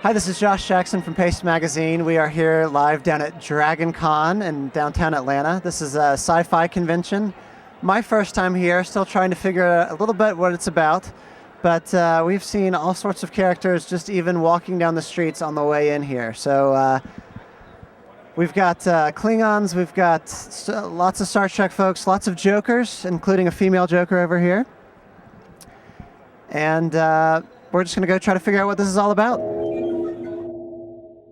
Hi, this is Josh Jackson from Paste Magazine. We are here live down at Dragon Con in downtown Atlanta. This is a sci-fi convention. My first time here, still trying to figure out a little bit what it's about. But we've seen all sorts of characters just even walking down the streets on the way in here. So we've got Klingons, we've got lots of Star Trek folks, lots of Jokers, including a female Joker over here. And we're just going to go try to figure out what this is all about.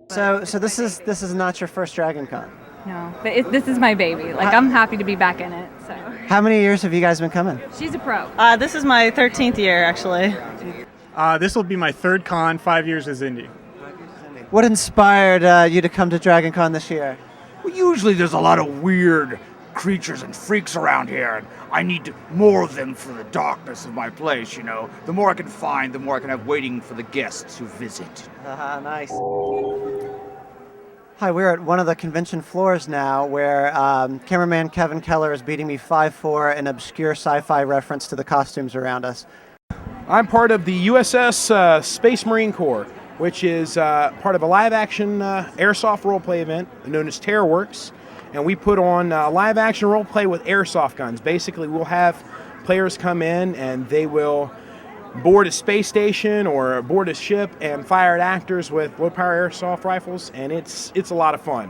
So this is not your first Dragon Con? No, but this is my baby. Like, I'm happy to be back in it. So. How many years have you guys been coming? She's a pro. This is my 13th year, actually. This will be my third con, 5 years as Indy. What inspired you to come to Dragon Con this year? Well, usually there's a lot of weird creatures and freaks around here, and I need more of them for the darkness of my place, you know. The more I can find, the more I can have waiting for the guests who visit. Nice. Hi, we're at one of the convention floors now where cameraman Kevin Keller is beating me 5-4, an obscure sci-fi reference to the costumes around us. I'm part of the USS Space Marine Corps, which is part of a live-action airsoft roleplay event known as TerrorWorks. And we put on live-action roleplay with airsoft guns. Basically, we'll have players come in and they will board a space station or board a ship and fire at actors with low-power airsoft rifles, and it's a lot of fun.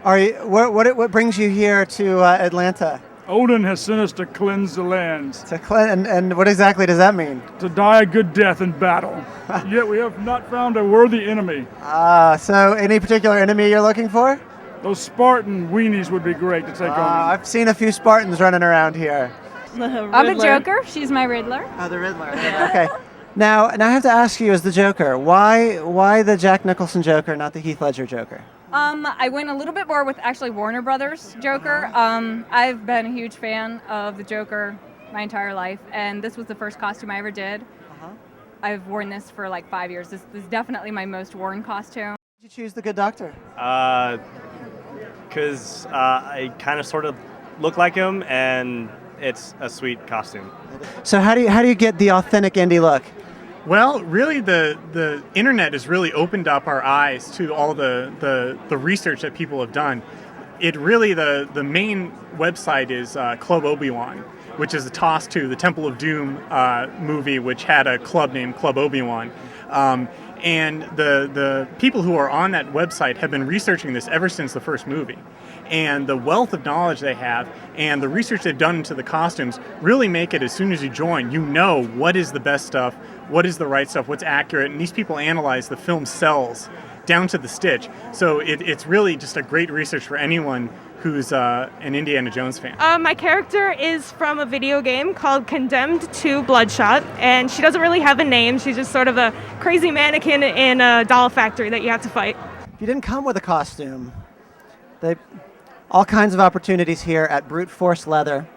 What brings you here to Atlanta? Odin has sent us to cleanse the lands. And what exactly does that mean? To die a good death in battle. Yet we have not found a worthy enemy. So any particular enemy you're looking for? Those Spartan weenies would be great to take on. I've seen a few Spartans running around here. I'm a Joker. She's my Riddler. Oh, the Riddler. Okay. Now I have to ask you, as the Joker, why the Jack Nicholson Joker, not the Heath Ledger Joker? I went a little bit more with actually Warner Brothers Joker. I've been a huge fan of the Joker my entire life, and this was the first costume I ever did. I've worn this for like 5 years. This is definitely my most worn costume. Did you choose the Good Doctor? Because I kind of sort of look like him, and it's a sweet costume. So how do you get the authentic Indy look? Well, really, the internet has really opened up our eyes to all the research that people have done. It really, the main website is Club Obi-Wan, which is a toss to the Temple of Doom movie, which had a club named Club Obi-Wan. And the people who are on that website have been researching this ever since the first movie. And the wealth of knowledge they have and the research they've done into the costumes really make it, as soon as you join, you know what is the best stuff, what is the right stuff, what's accurate. And these people analyze the film cells down to the stitch. So it's really just a great research for anyone who's an Indiana Jones fan. My character is from a video game called Condemned to Bloodshot, and she doesn't really have a name. She's just sort of a crazy mannequin in a doll factory that you have to fight. If you didn't come with a costume, all kinds of opportunities here at Brute Force Leather.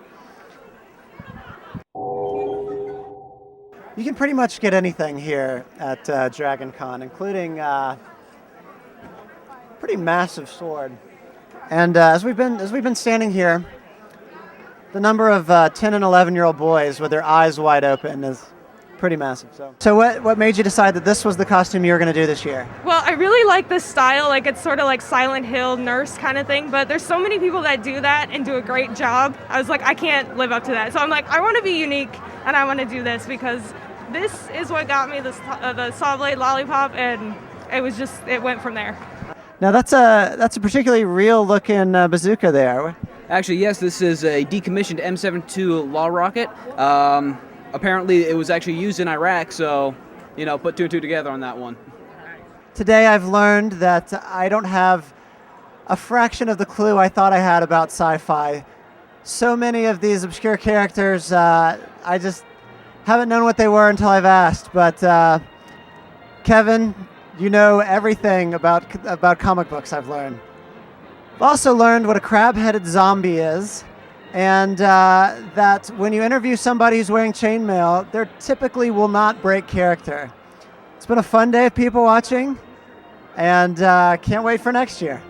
You can pretty much get anything here at Dragon Con, including pretty massive sword. And as we've been standing here, the number of 10 and 11-year-old boys with their eyes wide open is pretty massive. So what made you decide that this was the costume you were going to do this year? Well, I really like this style. Like, it's sort of like Silent Hill nurse kind of thing, but there's so many people that do that and do a great job. I was like, I can't live up to that. So I'm like, I want to be unique, and I want to do this because this is what got me the saw blade lollipop, and it went from there. Now that's a particularly real-looking bazooka there. Actually, yes, this is a decommissioned M72 Law rocket. Apparently, it was actually used in Iraq, so, put two and two together on that one. Today I've learned that I don't have a fraction of the clue I thought I had about sci-fi. So many of these obscure characters, I just haven't known what they were until I've asked. But Kevin, you know everything about comic books, I've learned. I've also learned what a crab-headed zombie is, and that when you interview somebody who's wearing chainmail, they typically will not break character. It's been a fun day of people watching, and can't wait for next year.